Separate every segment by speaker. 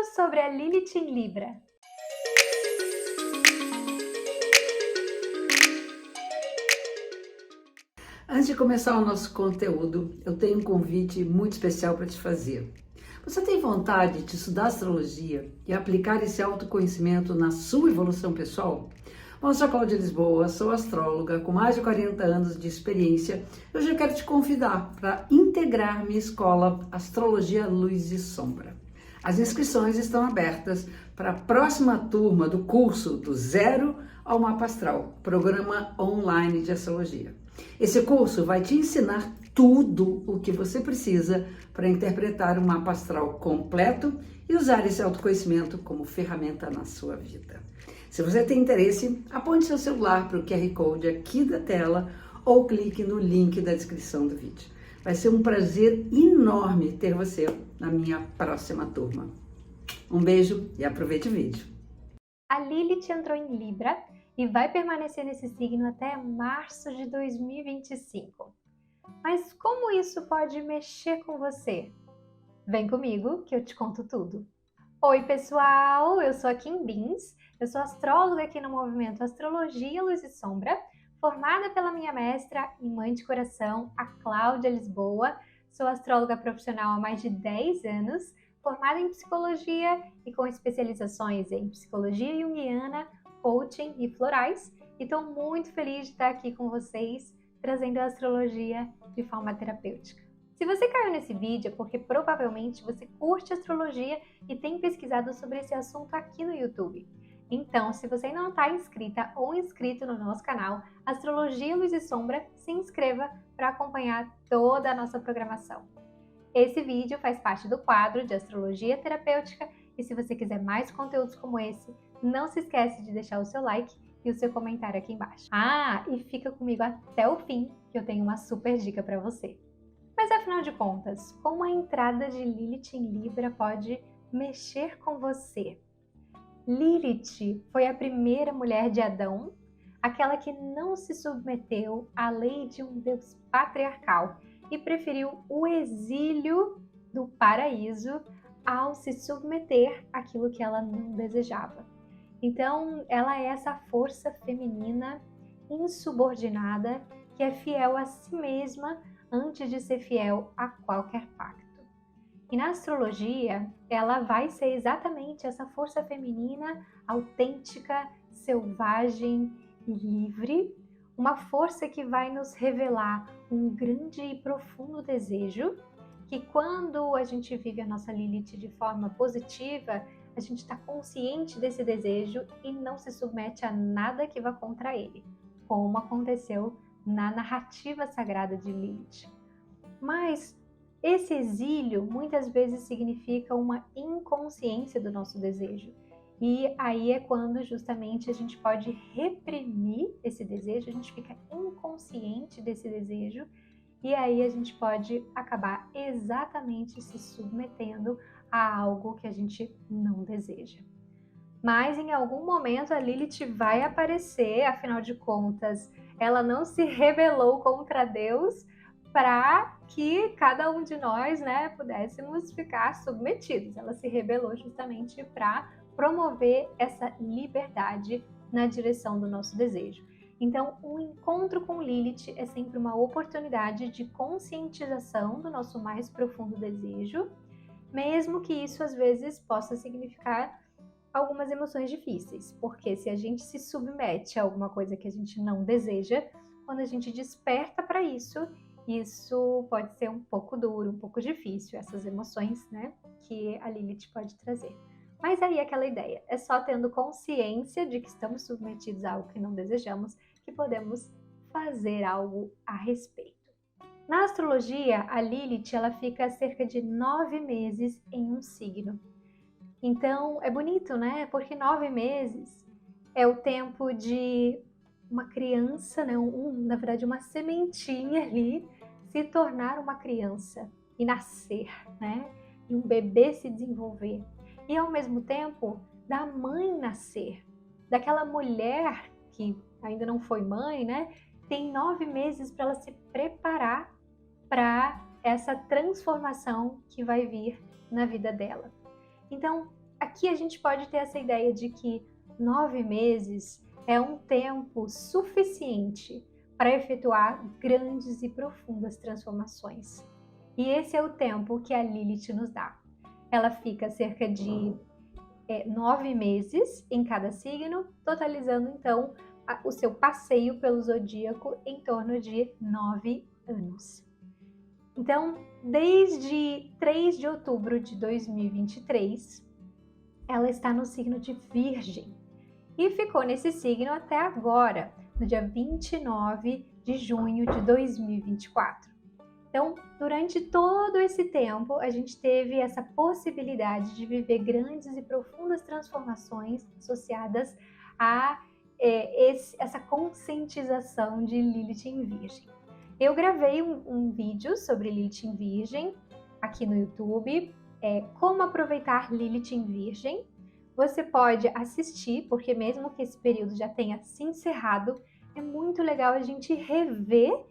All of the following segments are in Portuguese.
Speaker 1: sobre a Lilith em Libra.
Speaker 2: Antes de começar o nosso conteúdo, eu tenho um convite muito especial para te fazer. Você tem vontade de estudar astrologia e aplicar esse autoconhecimento na sua evolução pessoal? Bom, eu sou a Cláudia Lisboa, sou astróloga com mais de 40 anos de experiência. Hoje eu quero te convidar para integrar minha escola Astrologia Luz e Sombra. As inscrições estão abertas para a próxima turma do curso do Zero ao Mapa Astral, programa online de astrologia. Esse curso vai te ensinar tudo o que você precisa para interpretar um mapa astral completo e usar esse autoconhecimento como ferramenta na sua vida. Se você tem interesse, aponte seu celular para o QR Code aqui da tela ou clique no link da descrição do vídeo. Vai ser um prazer enorme ter você na minha próxima turma. Um beijo e aproveite o vídeo.
Speaker 1: A Lilith entrou em Libra e vai permanecer nesse signo até março de 2025. Mas como isso pode mexer com você? Vem comigo que eu te conto tudo. Oi pessoal, eu sou a Kim Bins, eu sou astróloga aqui no movimento Astrologia Luz e Sombra, formada pela minha mestra e mãe de coração, a Cláudia Lisboa. Sou astróloga profissional há mais de 10 anos, formada em psicologia e com especializações em psicologia junguiana, coaching e florais, e estou muito feliz de estar aqui com vocês, trazendo a astrologia de forma terapêutica. Se você caiu nesse vídeo é porque provavelmente você curte astrologia e tem pesquisado sobre esse assunto aqui no YouTube. Então, se você ainda não está inscrita ou inscrito no nosso canal Astrologia Luz e Sombra, se inscreva para acompanhar toda a nossa programação. Esse vídeo faz parte do quadro de Astrologia Terapêutica e se você quiser mais conteúdos como esse, não se esquece de deixar o seu like e o seu comentário aqui embaixo. E fica comigo até o fim, que eu tenho uma super dica para você. Mas afinal de contas, como a entrada de Lilith em Libra pode mexer com você? Lilith foi a primeira mulher de Adão, aquela que não se submeteu à lei de um Deus patriarcal e preferiu o exílio do paraíso ao se submeter àquilo que ela não desejava. Então, ela é essa força feminina insubordinada que é fiel a si mesma antes de ser fiel a qualquer pacto. E na astrologia, ela vai ser exatamente essa força feminina autêntica, selvagem e livre, uma força que vai nos revelar um grande e profundo desejo, que quando a gente vive a nossa Lilith de forma positiva, a gente está consciente desse desejo e não se submete a nada que vá contra ele, como aconteceu na narrativa sagrada de Lilith. Mas esse exílio muitas vezes significa uma inconsciência do nosso desejo. E aí é quando justamente a gente pode reprimir esse desejo, a gente fica inconsciente desse desejo e aí a gente pode acabar exatamente se submetendo a algo que a gente não deseja. Mas em algum momento a Lilith vai aparecer, afinal de contas, ela não se rebelou contra Deus para que cada um de nós, pudéssemos ficar submetidos. Ela se rebelou justamente para promover essa liberdade na direção do nosso desejo. Então, o encontro com Lilith é sempre uma oportunidade de conscientização do nosso mais profundo desejo, mesmo que isso às vezes possa significar algumas emoções difíceis, porque se a gente se submete a alguma coisa que a gente não deseja, quando a gente desperta para isso pode ser um pouco duro, um pouco difícil, essas emoções, que a Lilith pode trazer. Mas aí aquela ideia, é só tendo consciência de que estamos submetidos a algo que não desejamos, que podemos fazer algo a respeito. Na astrologia, a Lilith ela fica cerca de 9 meses em um signo. Então, é bonito, Porque 9 meses é o tempo de uma criança, na verdade, uma sementinha ali, se tornar uma criança e nascer, E um bebê se desenvolver. E, ao mesmo tempo, da mãe nascer. Daquela mulher que ainda não foi mãe, Tem 9 meses para ela se preparar para essa transformação que vai vir na vida dela. Então, aqui a gente pode ter essa ideia de que 9 meses é um tempo suficiente para efetuar grandes e profundas transformações. E esse é o tempo que a Lilith nos dá. Ela fica cerca de 9 meses em cada signo, totalizando então o seu passeio pelo zodíaco em torno de 9 anos. Então, desde 3 de outubro de 2023, ela está no signo de Virgem e ficou nesse signo até agora, no dia 29 de junho de 2024. Então, durante todo esse tempo, a gente teve essa possibilidade de viver grandes e profundas transformações associadas a essa conscientização de Lilith em Virgem. Eu gravei um vídeo sobre Lilith em Virgem aqui no YouTube, como aproveitar Lilith em Virgem. Você pode assistir, porque mesmo que esse período já tenha se encerrado, é muito legal a gente rever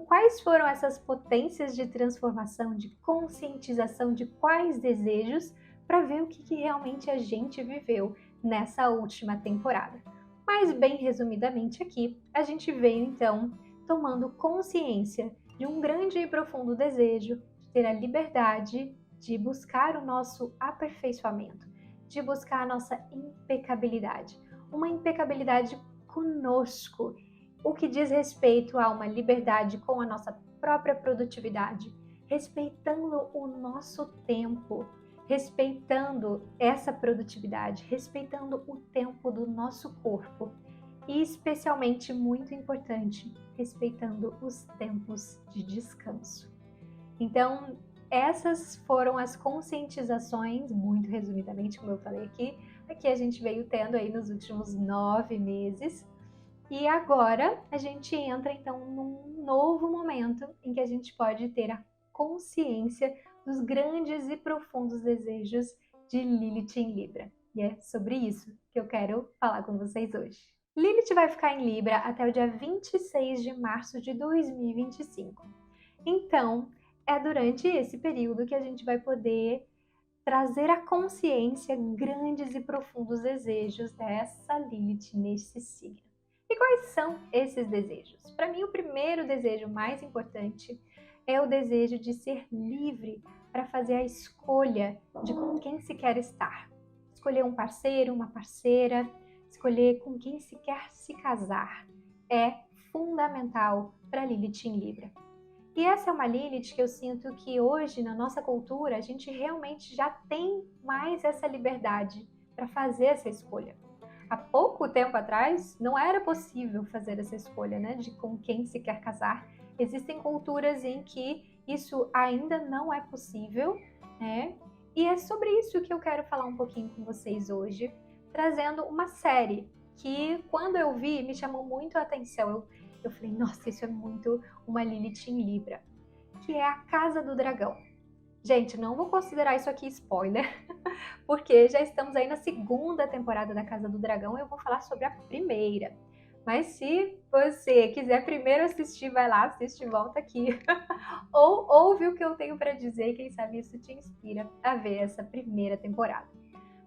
Speaker 1: quais foram essas potências de transformação, de conscientização de quais desejos, para ver o que realmente a gente viveu nessa última temporada. Mas bem resumidamente aqui, a gente veio então tomando consciência de um grande e profundo desejo de ter a liberdade de buscar o nosso aperfeiçoamento, de buscar a nossa impecabilidade, uma impecabilidade conosco, o que diz respeito a uma liberdade com a nossa própria produtividade, respeitando o nosso tempo, respeitando essa produtividade, respeitando o tempo do nosso corpo e, especialmente, muito importante, respeitando os tempos de descanso. Então, essas foram as conscientizações, muito resumidamente, como eu falei aqui, que a gente veio tendo aí nos últimos 9 meses. E agora a gente entra então num novo momento em que a gente pode ter a consciência dos grandes e profundos desejos de Lilith em Libra. E é sobre isso que eu quero falar com vocês hoje. Lilith vai ficar em Libra até o dia 26 de março de 2025. Então, é durante esse período que a gente vai poder trazer à consciência grandes e profundos desejos dessa Lilith nesse signo. E quais são esses desejos? Para mim, o primeiro desejo mais importante é o desejo de ser livre para fazer a escolha de com quem se quer estar. Escolher um parceiro, uma parceira, escolher com quem se quer se casar é fundamental para Lilith em Libra. E essa é uma Lilith que eu sinto que hoje, na nossa cultura, a gente realmente já tem mais essa liberdade para fazer essa escolha. Há pouco tempo atrás, não era possível fazer essa escolha, né, de com quem se quer casar. Existem culturas em que isso ainda não é possível, né? E é sobre isso que eu quero falar um pouquinho com vocês hoje, trazendo uma série que, quando eu vi, me chamou muito a atenção. Eu falei, nossa, isso é muito uma Lilith em Libra, que é a Casa do Dragão. Gente, não vou considerar isso aqui spoiler, porque já estamos aí na segunda temporada da Casa do Dragão e eu vou falar sobre a primeira. Mas se você quiser primeiro assistir, vai lá, assiste e volta aqui. Ou ouve o que eu tenho para dizer e quem sabe isso te inspira a ver essa primeira temporada.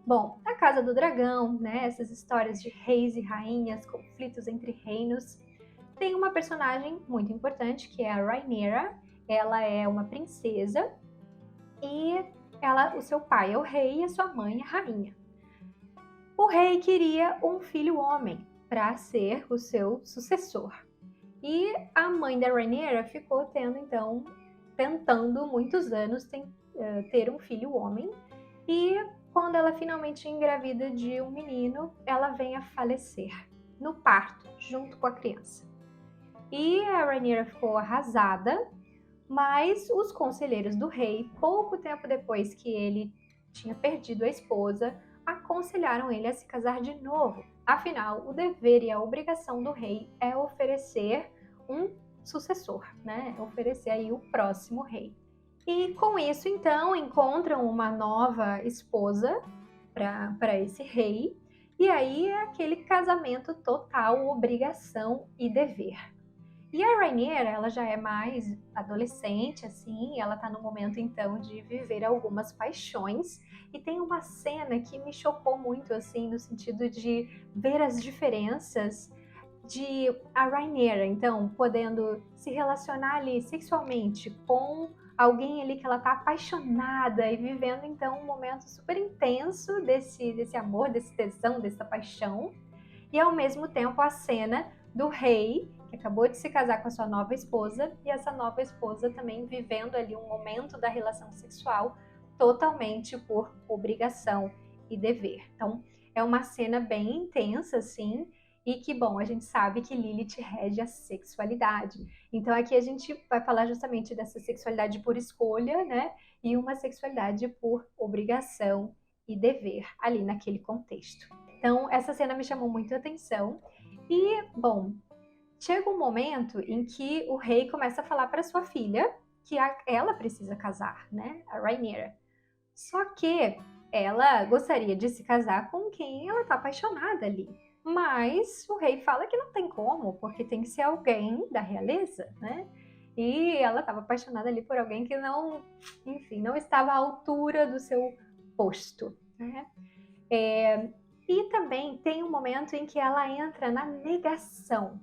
Speaker 1: Bom, a Casa do Dragão, né, essas histórias de reis e rainhas, conflitos entre reinos, tem uma personagem muito importante que é a Rhaenyra. Ela é uma princesa e o seu pai é o rei e a sua mãe é a rainha. O rei queria um filho homem para ser o seu sucessor. E a mãe da Rhaenyra ficou tentando muitos anos ter um filho homem. E quando ela finalmente engravida de um menino, ela vem a falecer no parto, junto com a criança. E a Rhaenyra ficou arrasada, mas os conselheiros do rei, pouco tempo depois que ele tinha perdido a esposa, aconselharam ele a se casar de novo. Afinal, o dever e a obrigação do rei é oferecer um sucessor, né? Oferecer aí o próximo rei. E com isso, então, encontram uma nova esposa para esse rei. E aí é aquele casamento total, obrigação e dever. E a Rhaenyra, ela já é mais adolescente, assim, ela tá no momento, então, de viver algumas paixões. E tem uma cena que me chocou muito, assim, no sentido de ver as diferenças de a Rhaenyra, então, podendo se relacionar ali sexualmente com alguém ali que ela tá apaixonada e vivendo, então, um momento super intenso desse amor, desse tesão, dessa paixão. E ao mesmo tempo a cena do rei, que acabou de se casar com a sua nova esposa, e essa nova esposa também vivendo ali um momento da relação sexual totalmente por obrigação e dever. Então, é uma cena bem intensa, assim, e que, bom, a gente sabe que Lilith rege a sexualidade. Então, aqui a gente vai falar justamente dessa sexualidade por escolha, né? E uma sexualidade por obrigação e dever, ali naquele contexto. Então, essa cena me chamou muito a atenção. E, bom, chega um momento em que o rei começa a falar para sua filha que ela precisa casar, né? A Rhaenyra. Só que ela gostaria de se casar com quem ela tá apaixonada ali. Mas o rei fala que não tem como, porque tem que ser alguém da realeza, né? E ela estava apaixonada ali por alguém que não, enfim, não estava à altura do seu posto, né? E também tem um momento em que ela entra na negação.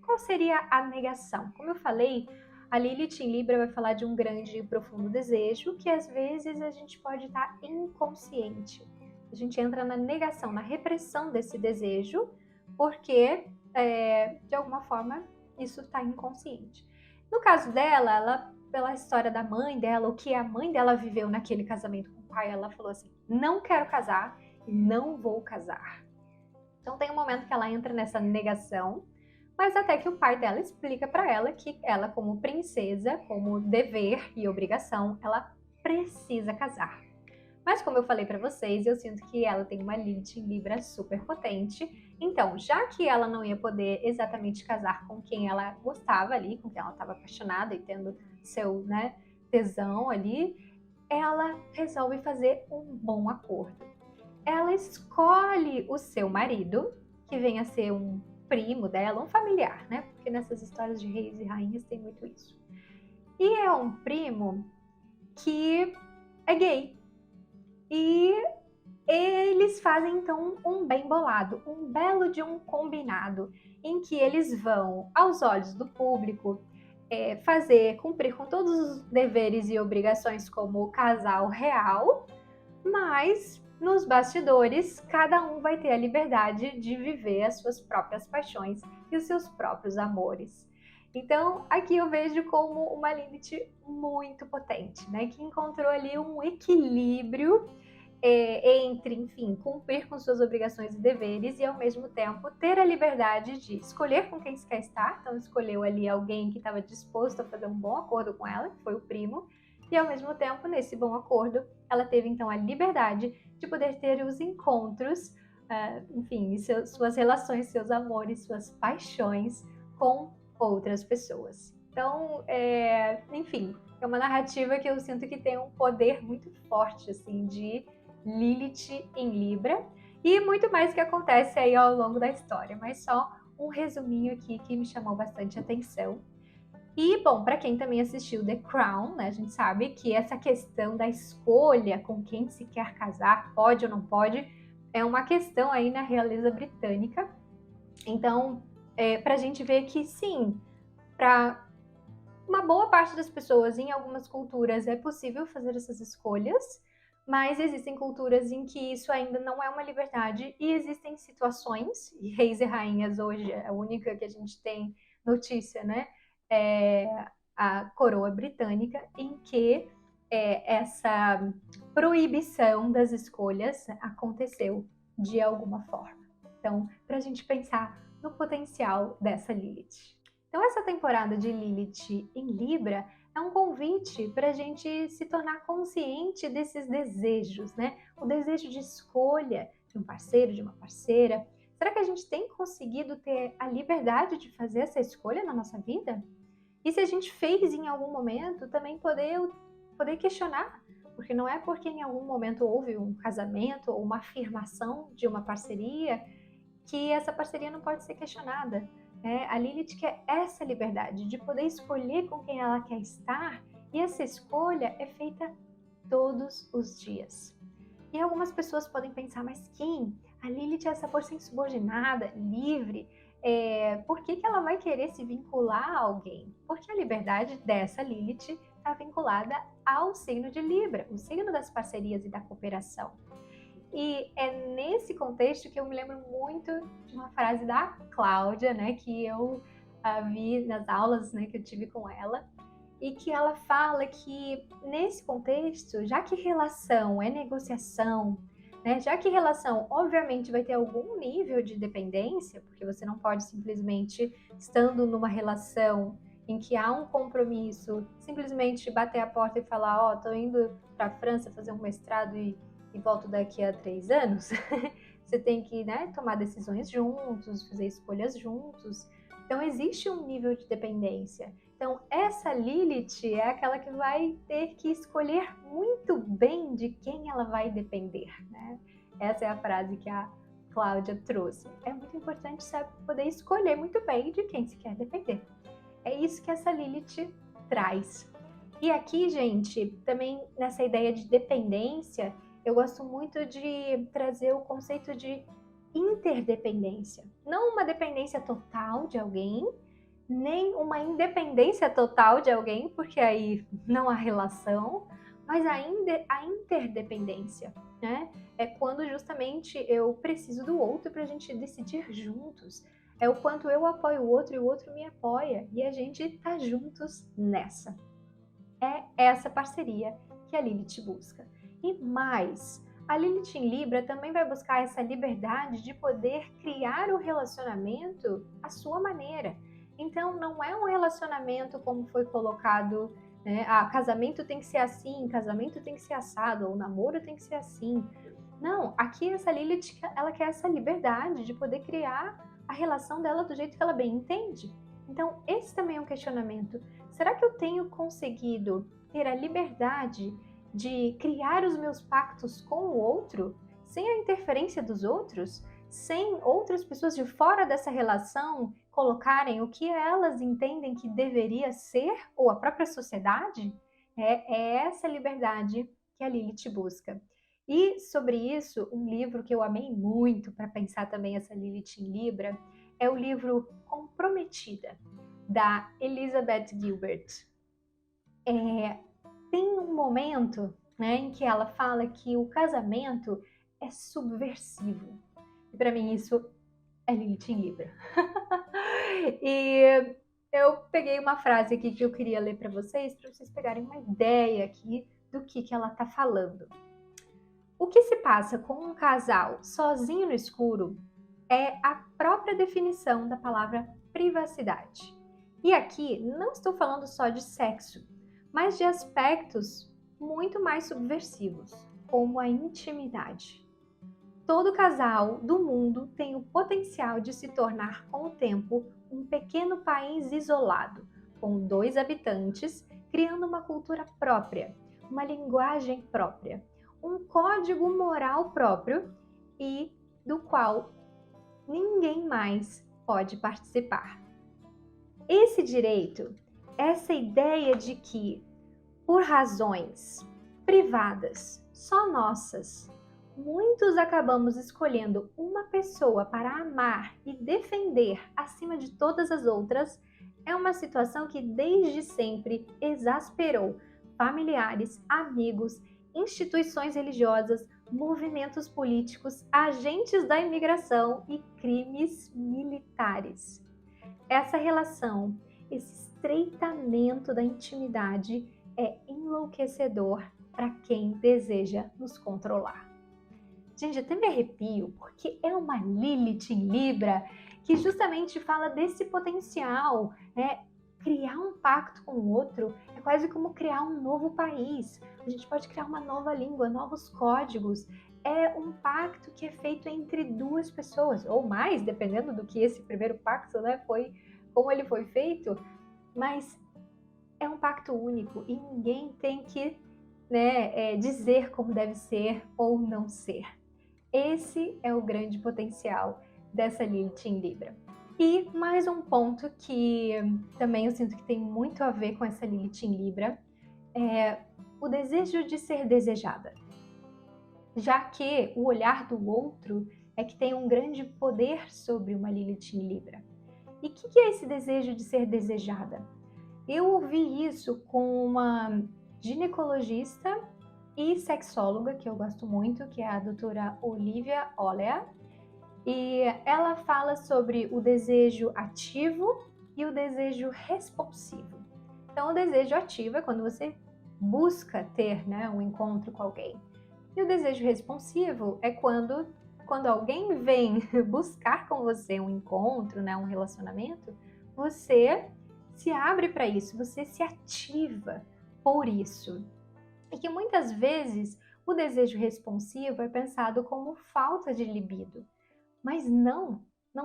Speaker 1: Qual seria a negação? Como eu falei, a Lilith em Libra vai falar de um grande e profundo desejo que às vezes a gente pode estar inconsciente. A gente entra na negação, na repressão desse desejo, porque de alguma forma isso está inconsciente. No caso dela, ela, pela história da mãe dela, o que a mãe dela viveu naquele casamento com o pai, ela falou assim: não quero casar e não vou casar. Então tem um momento que ela entra nessa negação, mas até que o pai dela explica para ela que ela, como princesa, como dever e obrigação, ela precisa casar. Mas como eu falei para vocês, eu sinto que ela tem uma Lilith em Libra super potente. Então, já que ela não ia poder exatamente casar com quem ela gostava ali, com quem ela estava apaixonada e tendo seu, né, tesão ali, ela resolve fazer um bom acordo. Ela escolhe o seu marido, que vem a ser um primo dela, um familiar, né? Porque nessas histórias de reis e rainhas tem muito isso. E é um primo que é gay. E eles fazem então um bem bolado, um belo de um combinado, em que eles vão, aos olhos do público, cumprir com todos os deveres e obrigações como casal real, mas nos bastidores cada um vai ter a liberdade de viver as suas próprias paixões e os seus próprios amores. Então, aqui eu vejo como uma Lilith muito potente, né? Que encontrou ali um equilíbrio entre, enfim, cumprir com suas obrigações e deveres e, ao mesmo tempo, ter a liberdade de escolher com quem se quer estar. Então, escolheu ali alguém que estava disposto a fazer um bom acordo com ela, que foi o primo, e, ao mesmo tempo, nesse bom acordo, ela teve, então, a liberdade de poder ter os encontros, enfim, suas relações, seus amores, suas paixões com outras pessoas. Então, enfim, é uma narrativa que eu sinto que tem um poder muito forte, assim, de Lilith em Libra e muito mais que acontece aí ao longo da história, mas só um resuminho aqui que me chamou bastante atenção. E, bom, para quem também assistiu The Crown, né, a gente sabe que essa questão da escolha com quem se quer casar, pode ou não pode, é uma questão aí na realeza britânica. Então, para a gente ver que sim, para uma boa parte das pessoas em algumas culturas é possível fazer essas escolhas, mas existem culturas em que isso ainda não é uma liberdade e existem situações, e reis e rainhas hoje é a única que a gente tem notícia, né? A coroa britânica, em que essa proibição das escolhas aconteceu de alguma forma. Então, para a gente pensar no potencial dessa Lilith. Então, essa temporada de Lilith em Libra é um convite para a gente se tornar consciente desses desejos, né? O desejo de escolha de um parceiro, de uma parceira. Será que a gente tem conseguido ter a liberdade de fazer essa escolha na nossa vida? E se a gente fez em algum momento, também poder questionar, porque não é porque em algum momento houve um casamento ou uma afirmação de uma parceria que essa parceria não pode ser questionada. A Lilith quer essa liberdade de poder escolher com quem ela quer estar, e essa escolha é feita todos os dias. E algumas pessoas podem pensar, mas Kim, a Lilith é essa força insubordinada, livre, por que ela vai querer se vincular a alguém? Porque a liberdade dessa Lilith está vinculada ao signo de Libra, o signo das parcerias e da cooperação. E é nesse contexto que eu me lembro muito de uma frase da Cláudia, né, que eu vi nas aulas, né, que eu tive com ela, e que ela fala que nesse contexto, já que relação é negociação, né, já que relação obviamente vai ter algum nível de dependência, porque você não pode simplesmente, estando numa relação em que há um compromisso, simplesmente bater a porta e falar, tô indo para a França fazer um mestrado e volto daqui a 3 anos. Você tem que, né, tomar decisões juntos, fazer escolhas juntos. Então existe um nível de dependência. Então essa Lilith é aquela que vai ter que escolher muito bem de quem ela vai depender, né? Essa é a frase que a Cláudia trouxe. É muito importante poder escolher muito bem de quem se quer depender. É isso que essa Lilith traz. E aqui, gente, também nessa ideia de dependência, eu gosto muito de trazer o conceito de interdependência. Não uma dependência total de alguém, nem uma independência total de alguém, porque aí não há relação, mas ainda a interdependência, né? É quando justamente eu preciso do outro para a gente decidir juntos. É o quanto eu apoio o outro e o outro me apoia, e a gente tá juntos nessa. É essa parceria que a Lilith busca. E mais, a Lilith em Libra também vai buscar essa liberdade de poder criar o relacionamento à sua maneira. Então, não é um relacionamento como foi colocado, né? Casamento tem que ser assim, casamento tem que ser assado, ou namoro tem que ser assim. Não, aqui essa Lilith, ela quer essa liberdade de poder criar a relação dela do jeito que ela bem entende. Então, esse também é um questionamento. Será que eu tenho conseguido ter a liberdade de criar os meus pactos com o outro, sem a interferência dos outros, sem outras pessoas de fora dessa relação colocarem o que elas entendem que deveria ser, ou a própria sociedade? É essa liberdade que a Lilith busca. E sobre isso, um livro que eu amei muito para pensar também essa Lilith em Libra é o livro Comprometida, da Elizabeth Gilbert. Tem um momento, né, em que ela fala que o casamento é subversivo. E para mim isso é Lilith em Libra. E eu peguei uma frase aqui que eu queria ler para vocês pegarem uma ideia aqui do que ela está falando. O que se passa com um casal sozinho no escuro é a própria definição da palavra privacidade. E aqui não estou falando só de sexo, mas de aspectos muito mais subversivos, como a intimidade. Todo casal do mundo tem o potencial de se tornar, com o tempo, um pequeno país isolado, com 2 habitantes, criando uma cultura própria, uma linguagem própria, um código moral próprio e do qual ninguém mais pode participar. Esse direito, essa ideia de que, por razões privadas, só nossas, muitos acabamos escolhendo uma pessoa para amar e defender acima de todas as outras, é uma situação que desde sempre exasperou familiares, amigos, instituições religiosas, movimentos políticos, agentes da imigração e crimes militares. Essa relação, esse estreitamento da intimidade é enlouquecedor para quem deseja nos controlar. Gente, até me arrepio, porque é uma Lilith em Libra que justamente fala desse potencial, né? Criar um pacto com o outro é quase como criar um novo país. A gente pode criar uma nova língua, novos códigos. É um pacto que é feito entre 2 pessoas, ou mais, dependendo do que esse primeiro pacto, né, foi, como ele foi feito. Mas é um pacto único e ninguém tem que, né, dizer como deve ser ou não ser. Esse é o grande potencial dessa Lilith em Libra. E mais um ponto que também eu sinto que tem muito a ver com essa Lilith em Libra é o desejo de ser desejada. Já que o olhar do outro é que tem um grande poder sobre uma Lilith em Libra. E o que é esse desejo de ser desejada? Eu ouvi isso com uma ginecologista e sexóloga que eu gosto muito, que é a doutora Olivia Olea, e ela fala sobre o desejo ativo e o desejo responsivo. Então, o desejo ativo é quando você busca ter, né, um encontro com alguém. E o desejo responsivo é quando alguém vem buscar com você um encontro, né, um relacionamento, você se abre para isso, você se ativa por isso. E que muitas vezes o desejo responsivo é pensado como falta de libido. Mas não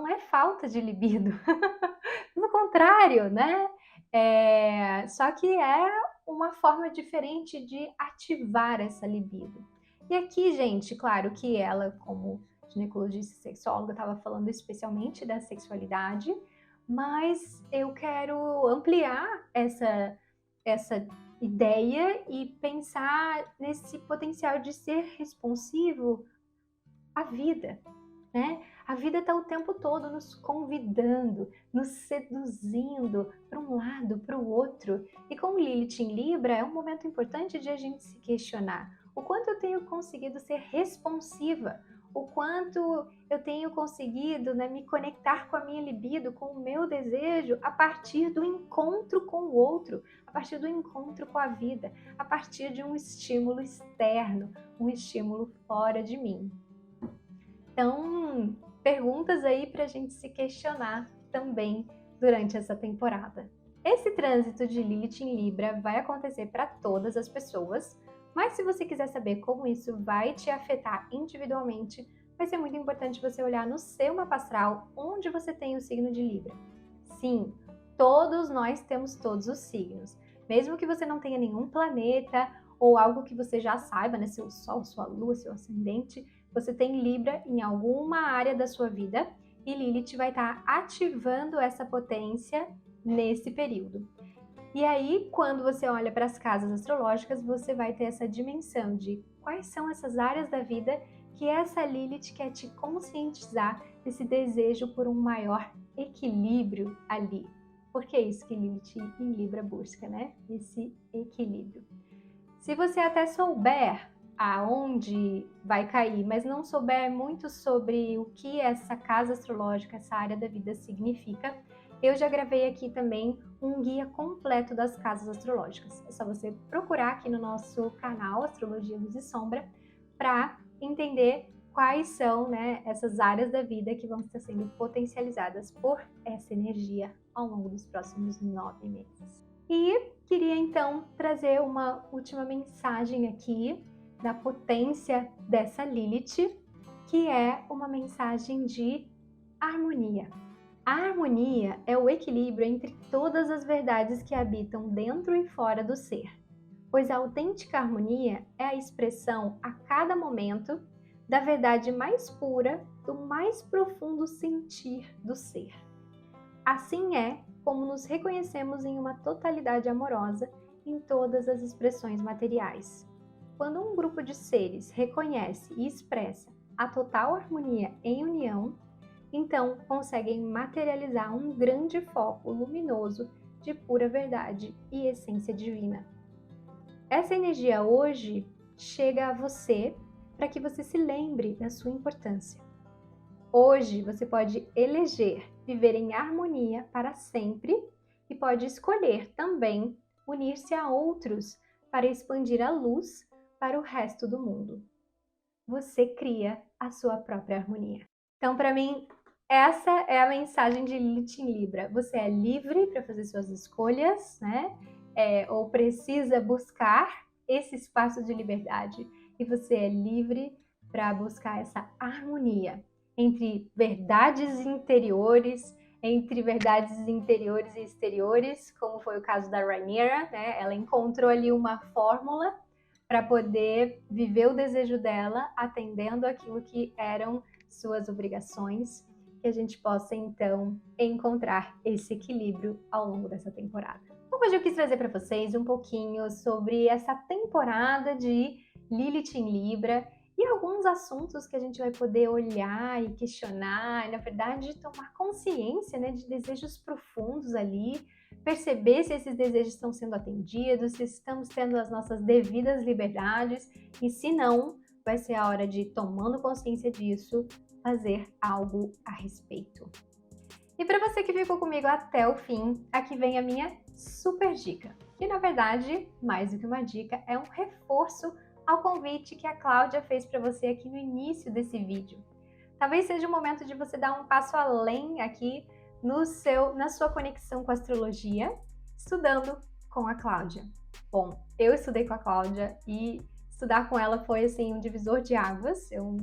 Speaker 1: é falta de libido. No contrário, né? Só que é uma forma diferente de ativar essa libido. E aqui, gente, claro que ela, como ginecologista e sexóloga, estava falando especialmente da sexualidade, mas eu quero ampliar essa ideia e pensar nesse potencial de ser responsivo à vida, né? A vida está o tempo todo nos convidando, nos seduzindo para um lado, para o outro. E com Lilith em Libra, é um momento importante de a gente se questionar o quanto eu tenho conseguido ser responsiva, o quanto eu tenho conseguido, né, me conectar com a minha libido, com o meu desejo, a partir do encontro com o outro, a partir do encontro com a vida, a partir de um estímulo externo, um estímulo fora de mim. Então, perguntas aí para a gente se questionar também durante essa temporada. Esse trânsito de Lilith em Libra vai acontecer para todas as pessoas, mas se você quiser saber como isso vai te afetar individualmente, vai ser muito importante você olhar no seu mapa astral onde você tem o signo de Libra. Sim, todos nós temos todos os signos. Mesmo que você não tenha nenhum planeta ou algo que você já saiba, né, seu Sol, sua Lua, seu ascendente, você tem Libra em alguma área da sua vida e Lilith vai estar ativando essa potência nesse período. E aí, quando você olha para as casas astrológicas, você vai ter essa dimensão de quais são essas áreas da vida que essa Lilith quer te conscientizar desse desejo por um maior equilíbrio ali. Porque é isso que Lilith em Libra busca, né? Esse equilíbrio. Se você até souber aonde vai cair, mas não souber muito sobre o que essa casa astrológica, essa área da vida significa, eu já gravei aqui também um guia completo das casas astrológicas. É só você procurar aqui no nosso canal Astrologia Luz e Sombra para entender quais são, né, essas áreas da vida que vão estar sendo potencializadas por essa energia ao longo dos próximos 9 meses. E queria então trazer uma última mensagem aqui da potência dessa Lilith, que é uma mensagem de harmonia. A harmonia é o equilíbrio entre todas as verdades que habitam dentro e fora do ser, pois a autêntica harmonia é a expressão a cada momento da verdade mais pura, do mais profundo sentir do ser. Assim é como nos reconhecemos em uma totalidade amorosa em todas as expressões materiais. Quando um grupo de seres reconhece e expressa a total harmonia em união, então conseguem materializar um grande foco luminoso de pura verdade e essência divina. Essa energia hoje chega a você para que você se lembre da sua importância. Hoje você pode eleger viver em harmonia para sempre e pode escolher também unir-se a outros para expandir a luz para o resto do mundo. Você cria a sua própria harmonia. Então, para mim, essa é a mensagem de Lilith em Libra. Você é livre para fazer suas escolhas, né? Ou precisa buscar esse espaço de liberdade. E você é livre para buscar essa harmonia entre verdades interiores e exteriores, como foi o caso da Rhaenyra, né? Ela encontrou ali uma fórmula para poder viver o desejo dela, atendendo aquilo que eram suas obrigações. que a gente possa então encontrar esse equilíbrio ao longo dessa temporada. Então, hoje eu quis trazer para vocês um pouquinho sobre essa temporada de Lilith em Libra e alguns assuntos que a gente vai poder olhar e questionar, e, na verdade, tomar consciência, né, de desejos profundos ali, perceber se esses desejos estão sendo atendidos, se estamos tendo as nossas devidas liberdades e se não, vai ser a hora de, tomando consciência disso, fazer algo a respeito. E para você que ficou comigo até o fim, aqui vem a minha super dica, que na verdade, mais do que uma dica, é um reforço ao convite que a Cláudia fez para você aqui no início desse vídeo. Talvez seja o momento de você dar um passo além aqui na sua conexão com a astrologia, estudando com a Cláudia. Bom, eu estudei com a Cláudia e estudar com ela foi assim um divisor de águas. Eu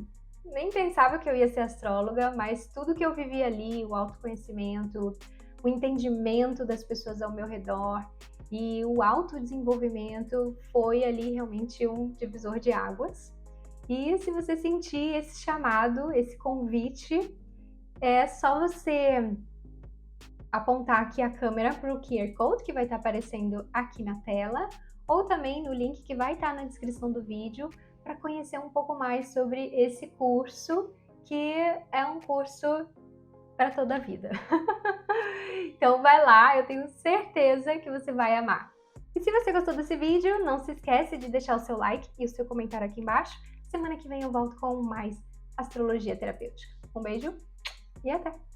Speaker 1: nem pensava que eu ia ser astróloga, mas tudo que eu vivi ali, o autoconhecimento, o entendimento das pessoas ao meu redor e o autodesenvolvimento foi ali realmente um divisor de águas. E se você sentir esse chamado, esse convite, é só você apontar aqui a câmera para o QR Code que vai estar aparecendo aqui na tela, ou também no link que vai estar na descrição do vídeo, para conhecer um pouco mais sobre esse curso, que é um curso para toda a vida. Então vai lá, eu tenho certeza que você vai amar. E se você gostou desse vídeo, não se esquece de deixar o seu like e o seu comentário aqui embaixo. Semana que vem eu volto com mais astrologia terapêutica. Um beijo e até!